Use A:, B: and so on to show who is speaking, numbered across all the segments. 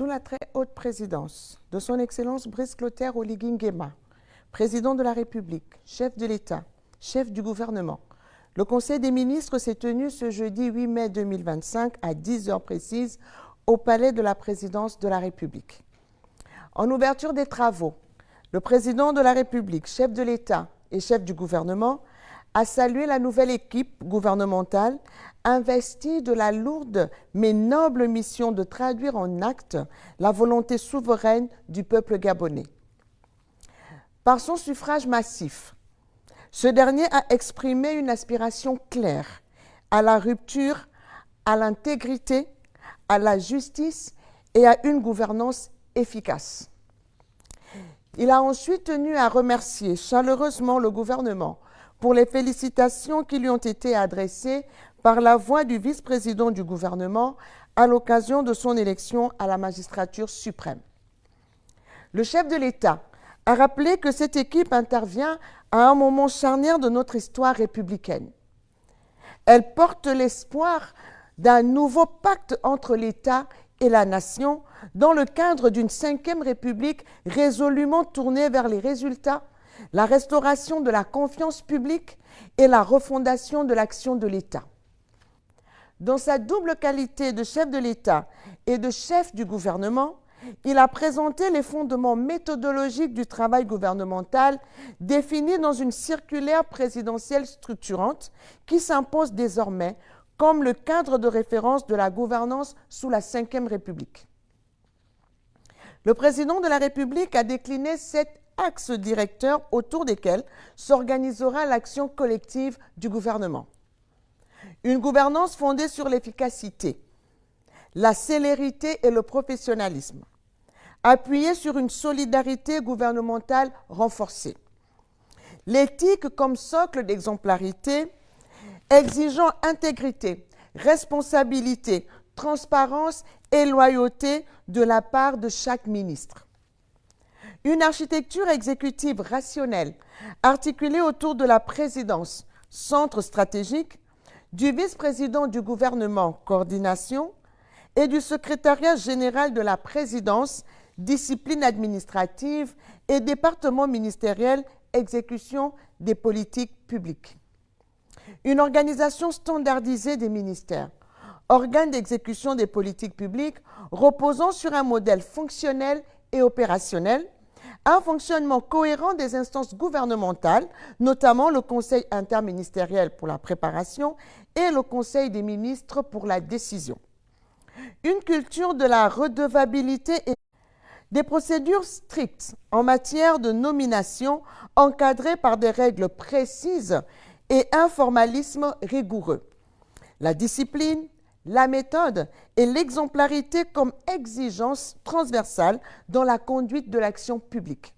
A: Sous la très haute présidence de son Excellence Brice Clotaire Oligui Nguema, président de la République, chef de l'État, chef du gouvernement, le Conseil des ministres s'est tenu ce jeudi 8 mai 2025 à 10 heures précises au Palais de la Présidence de la République. En ouverture des travaux, le président de la République, chef de l'État et chef du gouvernement, a salué la nouvelle équipe gouvernementale investie de la lourde mais noble mission de traduire en actes la volonté souveraine du peuple gabonais. Par son suffrage massif, ce dernier a exprimé une aspiration claire à la rupture, à l'intégrité, à la justice et à une gouvernance efficace. Il a ensuite tenu à remercier chaleureusement le gouvernement pour les félicitations qui lui ont été adressées par la voix du vice-président du gouvernement à l'occasion de son élection à la magistrature suprême. Le chef de l'État a rappelé que cette équipe intervient à un moment charnière de notre histoire républicaine. Elle porte l'espoir d'un nouveau pacte entre l'État et la nation dans le cadre d'une 5e République résolument tournée vers les résultats, la restauration de la confiance publique et la refondation de l'action de l'État. Dans sa double qualité de chef de l'État et de chef du gouvernement, il a présenté les fondements méthodologiques du travail gouvernemental définis dans une circulaire présidentielle structurante qui s'impose désormais comme le cadre de référence de la gouvernance sous la 5e République. Le président de la République a décliné 7 axes directeurs autour desquels s'organisera l'action collective du gouvernement. Une gouvernance fondée sur l'efficacité, la célérité et le professionnalisme, appuyée sur une solidarité gouvernementale renforcée. L'éthique comme socle d'exemplarité, exigeant intégrité, responsabilité, transparence et loyauté de la part de chaque ministre. Une architecture exécutive rationnelle, articulée autour de la présidence, centre stratégique, du vice-président du gouvernement, coordination, et du secrétariat général de la présidence, discipline administrative et département ministériel, exécution des politiques publiques. Une organisation standardisée des ministères, organes d'exécution des politiques publiques reposant sur un modèle fonctionnel et opérationnel, un fonctionnement cohérent des instances gouvernementales, notamment le Conseil interministériel pour la préparation et le Conseil des ministres pour la décision. Une culture de la redevabilité et des procédures strictes en matière de nomination encadrées par des règles précises et un formalisme rigoureux. La discipline, la méthode et l'exemplarité comme exigence transversale dans la conduite de l'action publique.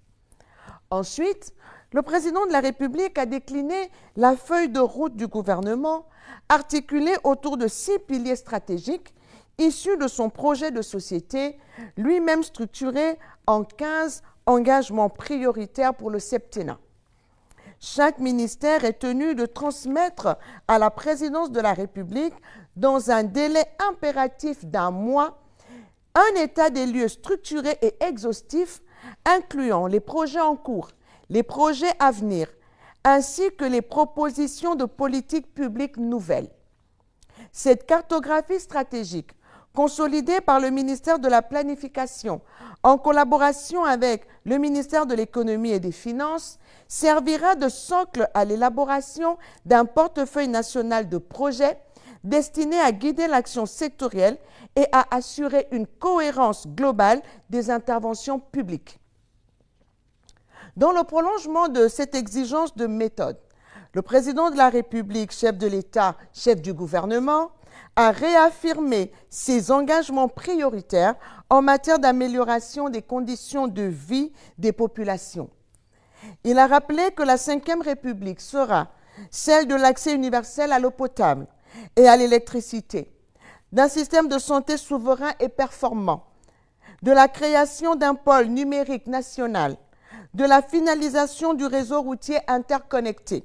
A: Ensuite, le président de la République a décliné la feuille de route du gouvernement articulée autour de 6 piliers stratégiques issus de son projet de société, lui-même structuré en 15 engagements prioritaires pour le septennat. Chaque ministère est tenu de transmettre à la présidence de la République, dans un délai impératif d'1 mois, un état des lieux structuré et exhaustif, incluant les projets en cours, les projets à venir, ainsi que les propositions de politique publique nouvelles. Cette cartographie stratégique, consolidée par le ministère de la Planification, en collaboration avec le ministère de l'Économie et des Finances, servira de socle à l'élaboration d'un portefeuille national de projets destiné à guider l'action sectorielle et à assurer une cohérence globale des interventions publiques. Dans le prolongement de cette exigence de méthode, le président de la République, chef de l'État, chef du gouvernement, a réaffirmé ses engagements prioritaires en matière d'amélioration des conditions de vie des populations. Il a rappelé que la 5e République sera celle de l'accès universel à l'eau potable et à l'électricité, d'un système de santé souverain et performant, de la création d'un pôle numérique national, de la finalisation du réseau routier interconnecté,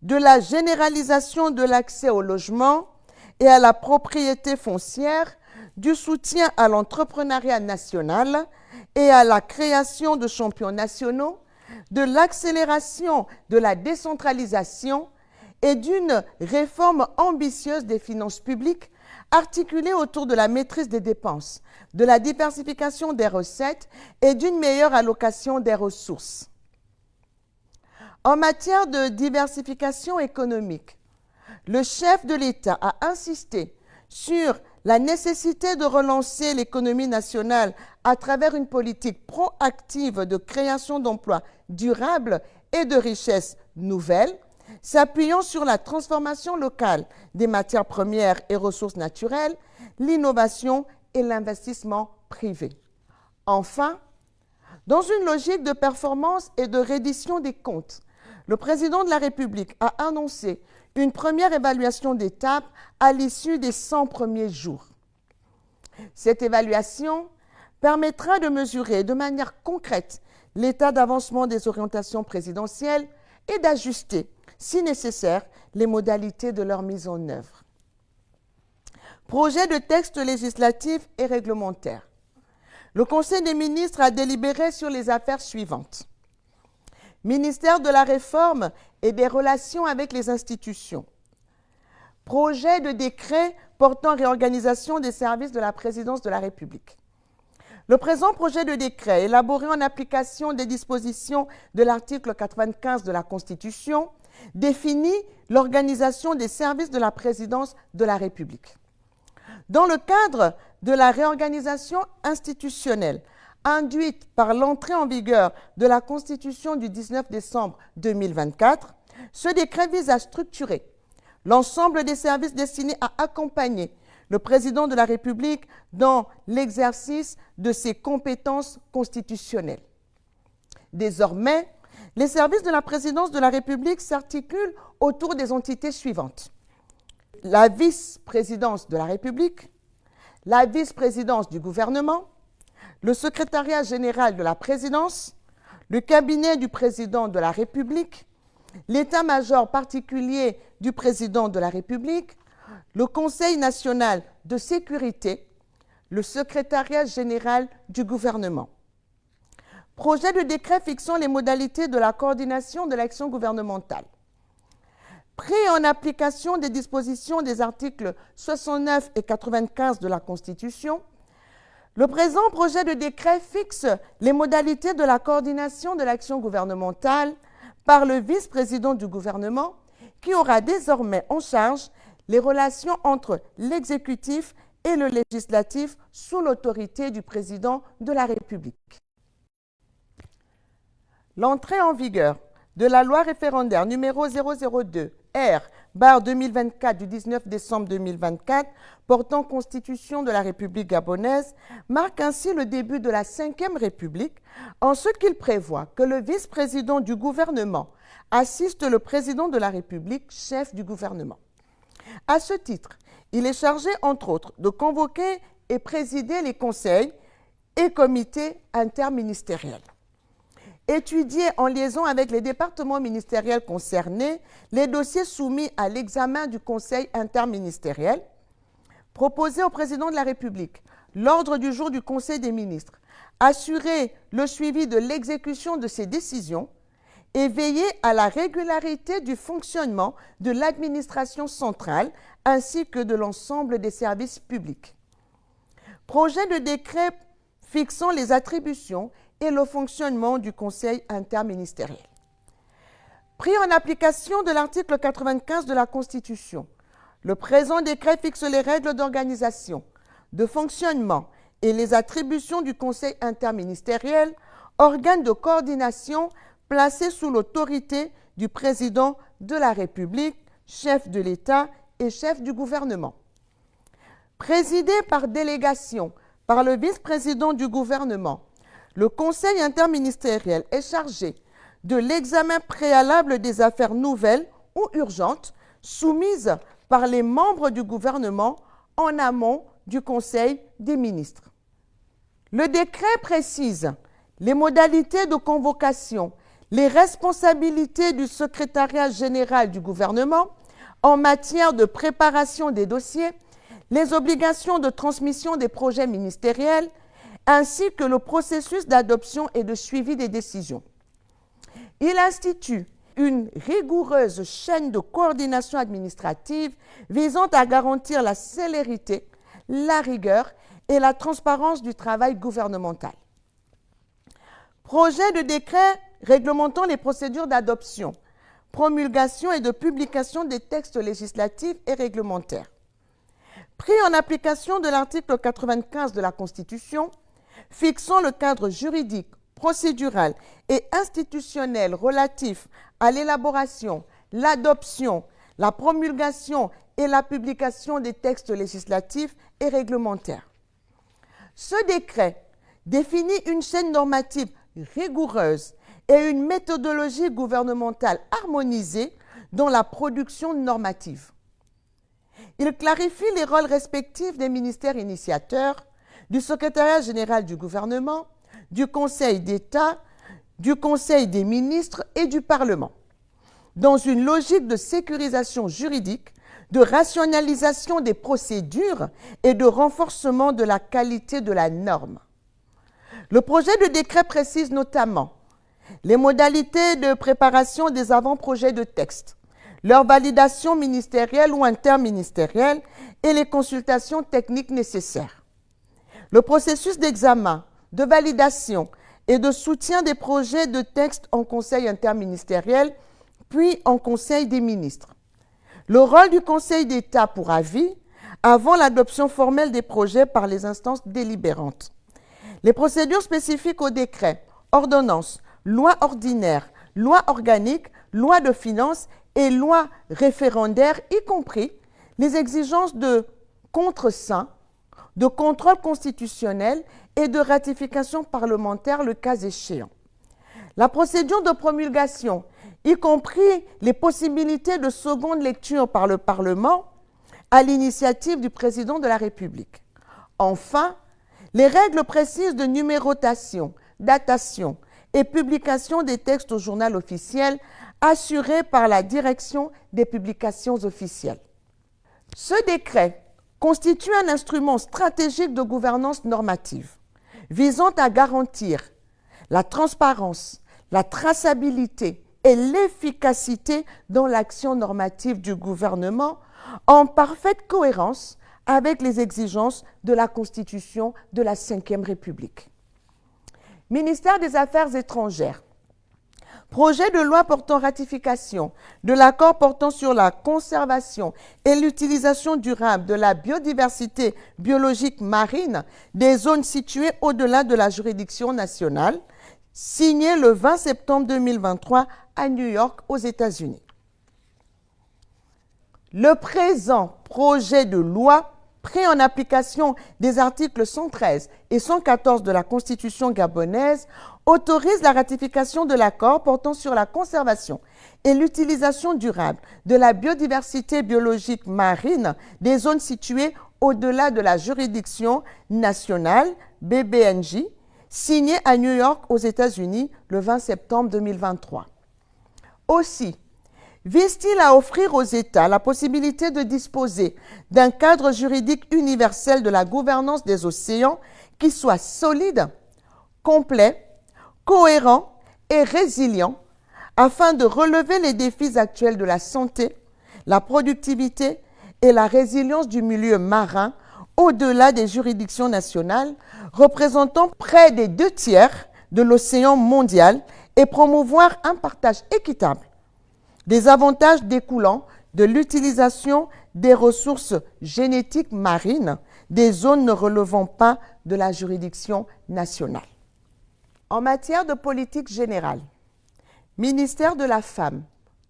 A: de la généralisation de l'accès au logement et à la propriété foncière, du soutien à l'entrepreneuriat national et à la création de champions nationaux, de l'accélération de la décentralisation et d'une réforme ambitieuse des finances publiques articulée autour de la maîtrise des dépenses, de la diversification des recettes et d'une meilleure allocation des ressources. En matière de diversification économique, le chef de l'État a insisté sur la nécessité de relancer l'économie nationale à travers une politique proactive de création d'emplois durables et de richesses nouvelles, s'appuyant sur la transformation locale des matières premières et ressources naturelles, l'innovation et l'investissement privé. Enfin, dans une logique de performance et de reddition des comptes, le président de la République a annoncé une première évaluation d'étape à l'issue des 100 premiers jours. Cette évaluation permettra de mesurer de manière concrète l'état d'avancement des orientations présidentielles et d'ajuster, si nécessaire, les modalités de leur mise en œuvre. Projet de texte législatif et réglementaire. Le Conseil des ministres a délibéré sur les affaires suivantes. Ministère de la Réforme et des Relations avec les institutions. Projet de décret portant réorganisation des services de la Présidence de la République. Le présent projet de décret, élaboré en application des dispositions de l'article 95 de la Constitution, définit l'organisation des services de la Présidence de la République. Dans le cadre de la réorganisation institutionnelle induite par l'entrée en vigueur de la Constitution du 19 décembre 2024, ce décret vise à structurer l'ensemble des services destinés à accompagner le président de la République dans l'exercice de ses compétences constitutionnelles. Désormais, les services de la présidence de la République s'articulent autour des entités suivantes. La vice-présidence de la République, la vice-présidence du gouvernement, le secrétariat général de la présidence, le cabinet du président de la République, l'état-major particulier du président de la République, le Conseil national de sécurité, le secrétariat général du gouvernement. Projet de décret fixant les modalités de la coordination de l'action gouvernementale. Pris en application des dispositions des articles 69 et 95 de la Constitution, le présent projet de décret fixe les modalités de la coordination de l'action gouvernementale par le vice-président du gouvernement qui aura désormais en charge les relations entre l'exécutif et le législatif sous l'autorité du président de la République. L'entrée en vigueur de la loi référendaire numéro 002 R/2024 du 19 décembre 2024 portant constitution de la République gabonaise marque ainsi le début de la Ve République en ce qu'il prévoit que le vice-président du gouvernement assiste le président de la République, chef du gouvernement. À ce titre, il est chargé, entre autres, de convoquer et présider les conseils et comités interministériels. Étudier en liaison avec les départements ministériels concernés les dossiers soumis à l'examen du Conseil interministériel, proposer au président de la République l'ordre du jour du Conseil des ministres, assurer le suivi de l'exécution de ces décisions et veiller à la régularité du fonctionnement de l'administration centrale ainsi que de l'ensemble des services publics. Projet de décret fixant les attributions et le fonctionnement du Conseil interministériel. Pris en application de l'article 95 de la Constitution, le présent décret fixe les règles d'organisation, de fonctionnement et les attributions du Conseil interministériel, organe de coordination placé sous l'autorité du président de la République, chef de l'État et chef du gouvernement. Présidé par délégation par le vice-président du gouvernement, le Conseil interministériel est chargé de l'examen préalable des affaires nouvelles ou urgentes soumises par les membres du gouvernement en amont du Conseil des ministres. Le décret précise les modalités de convocation, les responsabilités du secrétariat général du gouvernement en matière de préparation des dossiers, les obligations de transmission des projets ministériels, ainsi que le processus d'adoption et de suivi des décisions. Il institue une rigoureuse chaîne de coordination administrative visant à garantir la célérité, la rigueur et la transparence du travail gouvernemental. Projet de décret réglementant les procédures d'adoption, promulgation et de publication des textes législatifs et réglementaires. Pris en application de l'article 95 de la Constitution, fixant le cadre juridique, procédural et institutionnel relatif à l'élaboration, l'adoption, la promulgation et la publication des textes législatifs et réglementaires. Ce décret définit une chaîne normative rigoureuse et une méthodologie gouvernementale harmonisée dans la production normative. Il clarifie les rôles respectifs des ministères initiateurs, du secrétariat général du gouvernement, du Conseil d'État, du Conseil des ministres et du Parlement, dans une logique de sécurisation juridique, de rationalisation des procédures et de renforcement de la qualité de la norme. Le projet de décret précise notamment les modalités de préparation des avant-projets de texte, leur validation ministérielle ou interministérielle et les consultations techniques nécessaires. Le processus d'examen, de validation et de soutien des projets de texte en conseil interministériel, puis en conseil des ministres. Le rôle du Conseil d'État pour avis avant l'adoption formelle des projets par les instances délibérantes. Les procédures spécifiques au décret, ordonnances, loi ordinaire, loi organique, loi de finances et loi référendaire, y compris les exigences de contre-seing, de contrôle constitutionnel et de ratification parlementaire le cas échéant. La procédure de promulgation, y compris les possibilités de seconde lecture par le Parlement à l'initiative du président de la République. Enfin, les règles précises de numérotation, datation et publication des textes au journal officiel assurées par la direction des publications officielles. Ce décret constitue un instrument stratégique de gouvernance normative visant à garantir la transparence, la traçabilité et l'efficacité dans l'action normative du gouvernement en parfaite cohérence avec les exigences de la Constitution de la Ve République. Ministère des Affaires étrangères. Projet de loi portant ratification de l'accord portant sur la conservation et l'utilisation durable de la biodiversité biologique marine des zones situées au-delà de la juridiction nationale, signé le 20 septembre 2023 à New York, aux États-Unis. Le présent projet de loi, pris en application des articles 113 et 114 de la Constitution gabonaise, autorise la ratification de l'accord portant sur la conservation et l'utilisation durable de la biodiversité biologique marine des zones situées au-delà de la juridiction nationale, BBNJ, signé à New York, aux États-Unis, le 20 septembre 2023. Aussi, vise-t-il à offrir aux États la possibilité de disposer d'un cadre juridique universel de la gouvernance des océans qui soit solide, complet, cohérent et résilient afin de relever les défis actuels de la santé, la productivité et la résilience du milieu marin au-delà des juridictions nationales, représentant près des 2/3 de l'océan mondial et promouvoir un partage équitable des avantages découlant de l'utilisation des ressources génétiques marines des zones ne relevant pas de la juridiction nationale. En matière de politique générale, ministère de la Femme,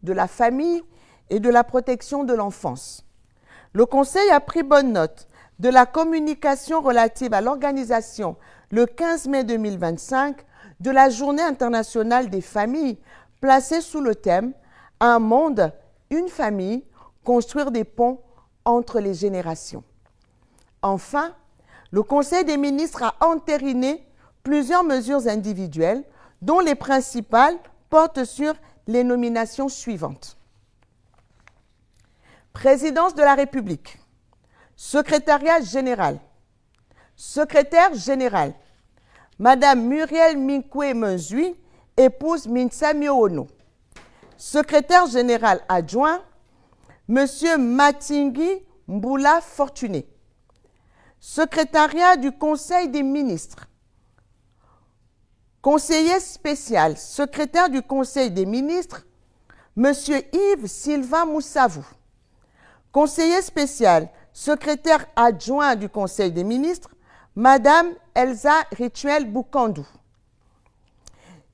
A: de la Famille et de la Protection de l'Enfance, le Conseil a pris bonne note de la communication relative à l'organisation, le 15 mai 2025, de la Journée internationale des familles, placée sous le thème « Un monde, une famille, construire des ponts entre les générations ». Enfin, le Conseil des ministres a entériné plusieurs mesures individuelles, dont les principales portent sur les nominations suivantes. Présidence de la République. Secrétariat général. Secrétaire général, Madame Muriel Minkwe Menzui, épouse Minsa Miono. Secrétaire général adjoint, Monsieur Matingi Mboula Fortuné. Secrétariat du Conseil des ministres. Conseiller spécial, secrétaire du Conseil des ministres, Monsieur Yves Sylvain Moussavou. Conseiller spécial, secrétaire adjoint du Conseil des ministres, Madame Elsa Rituel Boukandou.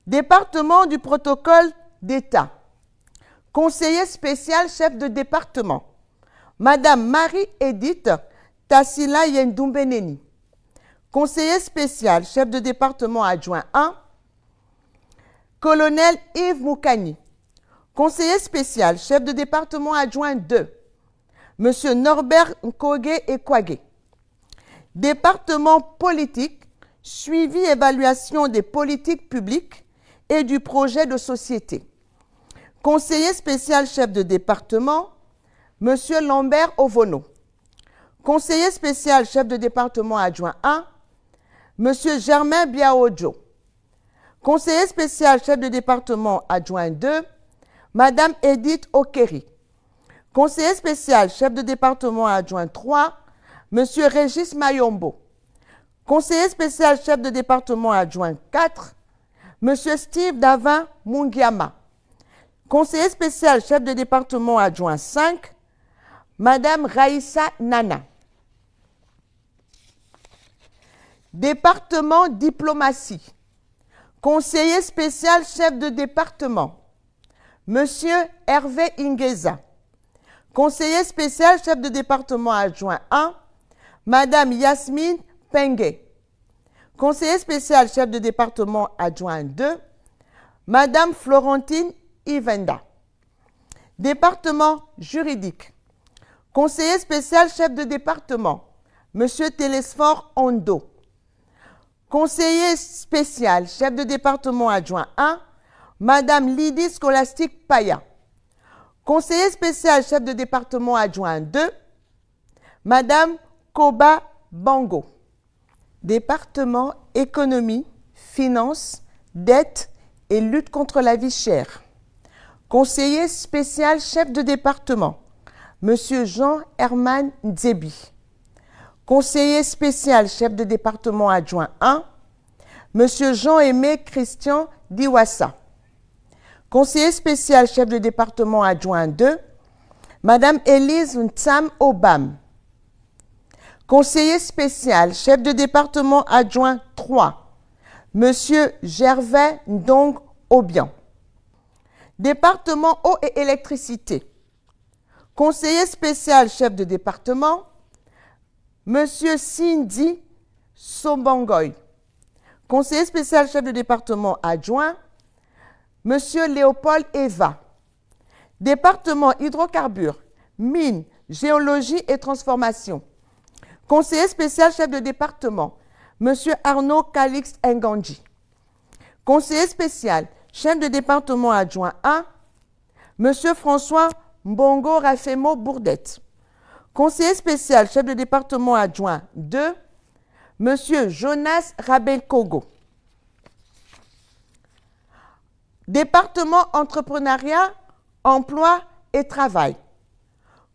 A: Département du protocole d'État. Conseiller spécial chef de département, Madame Marie-Édith Tassila Yendoumbeneni. Conseiller spécial chef de département adjoint 1, Colonel Yves Moukani. Conseiller spécial chef de département adjoint 2, Monsieur Norbert Nkoge Ekwage. Département politique, suivi évaluation des politiques publiques et du projet de société. Conseiller spécial chef de département, Monsieur Lambert Ovono. Conseiller spécial chef de département adjoint 1, Monsieur Germain Biaojo. Conseiller spécial chef de département adjoint 2, Madame Edith Okeri. Conseiller spécial chef de département adjoint 3, Monsieur Régis Mayombo. Conseiller spécial chef de département adjoint 4, Monsieur Steve Davin Mungiama. Conseiller spécial chef de département adjoint 5, Madame Raïssa Nana. Département diplomatie. Conseiller spécial chef de département, Monsieur Hervé Ingeza. Conseiller spécial chef de département adjoint 1, Madame Yasmine Pengue. Conseiller spécial chef de département adjoint 2, Madame Florentine Ivenda. Département juridique. Conseiller spécial chef de département, Monsieur Télésphore Ondo. Conseiller spécial chef de département adjoint 1, Madame Lydie Scholastique Paya. Conseiller spécial chef de département adjoint 2, Madame Koba Bango. Département économie, finances, dette et lutte contre la vie chère. Conseiller spécial chef de département, Monsieur Jean-Herman Nzebi. Conseiller spécial chef de département adjoint 1, Monsieur Jean-Aimé Christian Diwassa. Conseiller spécial chef de département adjoint 2, Madame Élise Ntsam Obam. Conseiller spécial chef de département adjoint 3, Monsieur Gervais Ndong Obian. Département eau et électricité. Conseiller spécial chef de département, Monsieur Cindy Sobangoy. Conseiller spécial chef de département adjoint, Monsieur Léopold Eva. Département hydrocarbures, mines, géologie et transformation. Conseiller spécial chef de département, Monsieur Arnaud Calixte Ngandji. Conseiller spécial chef de département adjoint 1, Monsieur François Mbongo Rafemo Bourdette. Conseiller spécial chef de département adjoint 2, Monsieur Jonas Rabel-Kogo. Département entrepreneuriat, emploi et travail.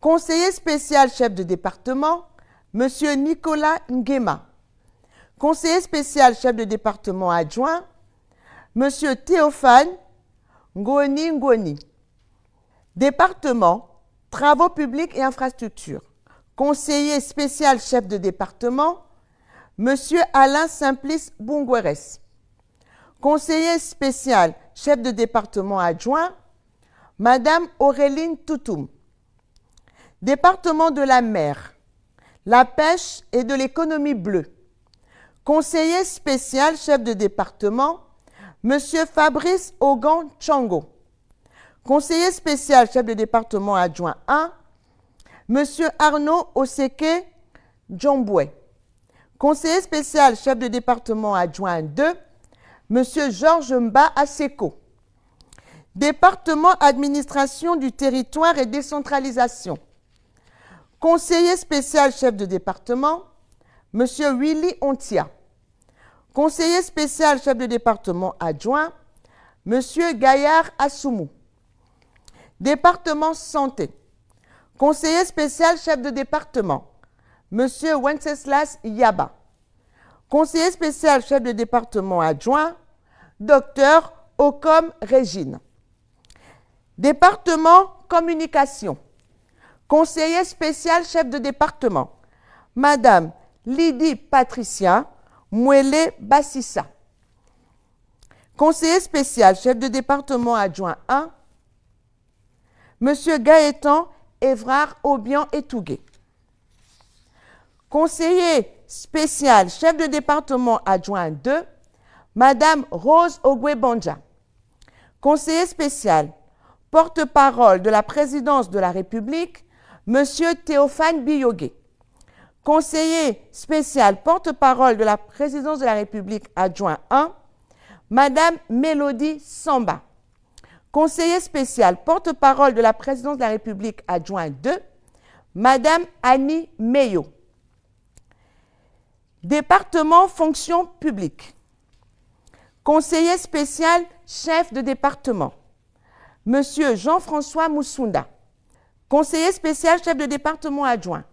A: Conseiller spécial chef de département, Monsieur Nicolas Nguema. Conseiller spécial chef de département adjoint, Monsieur Théophane Ngoni Ngoni. Département, travaux publics et infrastructures. Conseiller spécial chef de département, Monsieur Alain Simplice Bungweres. Conseiller spécial chef de département adjoint, Madame Auréline Toutoum. Département de la mer, la pêche et de l'économie bleue. Conseiller spécial chef de département, Monsieur Fabrice Ogan Tchango. Conseiller spécial chef de département adjoint 1, Monsieur Arnaud Oseke Djomboué. Conseiller spécial chef de département adjoint 2, Monsieur Georges Mba Aseko. Département administration du territoire et décentralisation. Conseiller spécial chef de département, M. Willy Ontia. Conseiller spécial chef de département adjoint, M. Gaillard Assoumou. Département santé. Conseiller spécial chef de département, M. Wenceslas Yaba. Conseiller spécial chef de département adjoint, Dr Ocom Régine. Département communication. Conseiller spécial chef de département, Madame Lydie Patricia Mouélé Bassissa. Conseiller spécial chef de département adjoint 1, Monsieur Gaëtan Évrard Aubian Etougué. Conseiller spécial chef de département adjoint 2, Madame Rose Ogwebanja. Conseiller spécial porte-parole de la présidence de la République, Monsieur Théophane Biyogué. Conseiller spécial porte-parole de la présidence de la République adjoint 1, Madame Mélodie Samba. Conseiller spécial porte-parole de la présidence de la République adjoint 2, Madame Annie Meyo. Département fonction publique. Conseiller spécial chef de département, Monsieur Jean-François Moussunda. Conseiller spécial chef de département adjoint,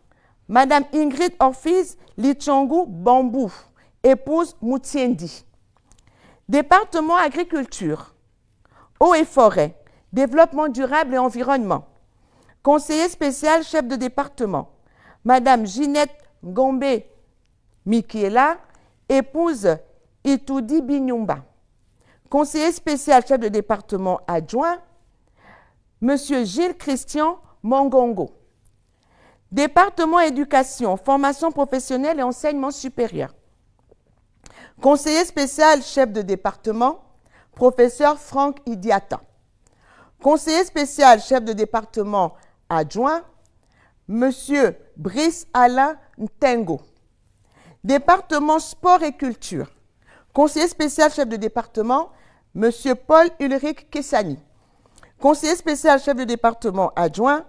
A: Madame Ingrid Orphiz Lichongu Bambou, épouse Moutiendi. Département agriculture, eau et forêt, développement durable et environnement. Conseiller spécial chef de département, Madame Ginette Gombe Mikiela, épouse Itoudi Binyumba. Conseiller spécial chef de département adjoint, Monsieur Gilles Christian Mongongo. Département éducation, formation professionnelle et enseignement supérieur. Conseiller spécial chef de département, Professeur Franck Idiata. Conseiller spécial chef de département adjoint, Monsieur Brice Alain Ntengo. Département sport et culture. Conseiller spécial chef de département, Monsieur Paul Ulrich Kessani. Conseiller spécial chef de département adjoint,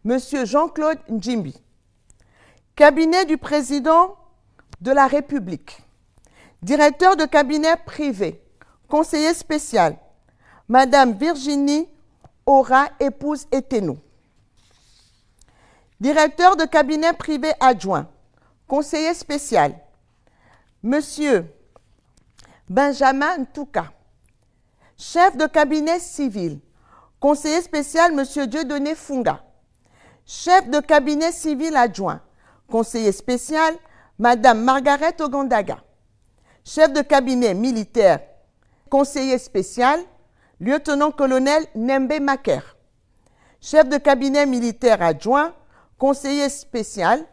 A: Monsieur Jean-Claude Njimbi. Cabinet du président de la République. Directeur de cabinet privé. Conseiller spécial, Madame Virginie Aura, épouse Etenou. Directeur de cabinet privé adjoint. Conseiller spécial, Monsieur Benjamin Ntouka. Chef de cabinet civil. Conseiller spécial, Monsieur Dieudonné Funga. Chef de cabinet civil adjoint. Conseiller spécial, Madame Margaret Ogandaga. Chef de cabinet militaire. Conseiller spécial, Lieutenant-colonel Nembe Maker. Chef de cabinet militaire adjoint. Conseiller spécial,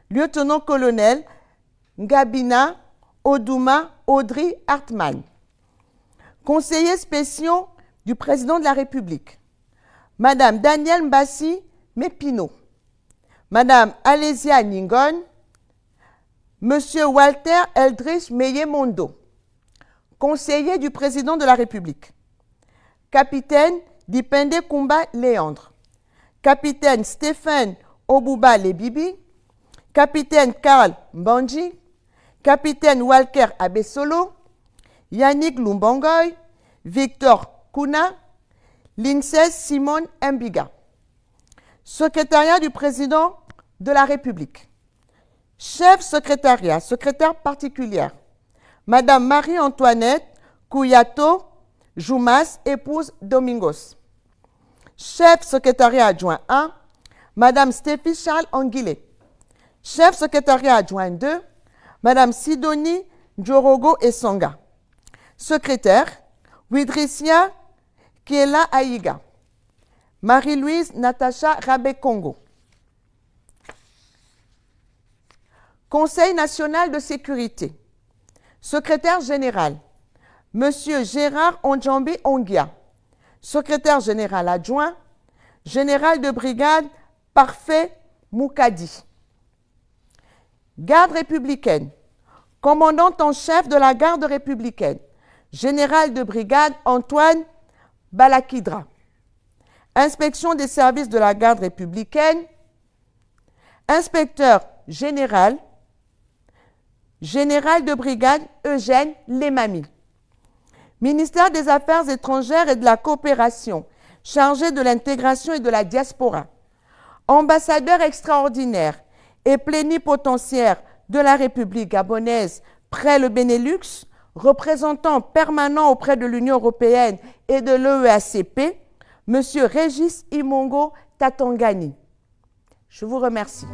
A: Lieutenant-colonel Ngabina Odouma Audrey Hartmann. Conseillers spéciaux du président de la République, Madame Danielle Mbassi Mépino, Madame Alésia Ningon, Monsieur Walter Eldrich Meyemondo, conseiller du président de la République, Capitaine Dipende Kumba Léandre, Capitaine Stéphane Obouba Lebibi, Capitaine Karl Mbandji, Capitaine Walker Abessolo, Yannick Lumbongoy, Victor Kuna, Linces Simone Mbiga. Secrétariat du président de la République. Chef secrétariat, secrétaire particulière, Madame Marie-Antoinette Kouyato Joumas, épouse Domingos. Chef secrétariat adjoint 1, Madame Stéphie Charles Anguilé. Chef secrétariat adjoint 2, Madame Sidonie Njorogo Essonga. Secrétaire, Widricia Kiela Aïga. Marie-Louise Natacha Rabé-Congo. Conseil national de sécurité. Secrétaire général, Monsieur Gérard Ondjambi Ongia. Secrétaire général adjoint, Général de brigade Parfait Moukadi. Garde républicaine, commandant en chef de la garde républicaine, Général de brigade Antoine Balakidra. Inspection des services de la garde républicaine, Inspecteur général, général de brigade Eugène Lemami. Ministère des Affaires étrangères et de la coopération, chargé de l'intégration et de la diaspora. Ambassadeur extraordinaire et plénipotentiaire de la République gabonaise près le Benelux, représentant permanent auprès de l'Union européenne et de l'EEACP, M. Régis Imongo Tatangani. Je vous remercie.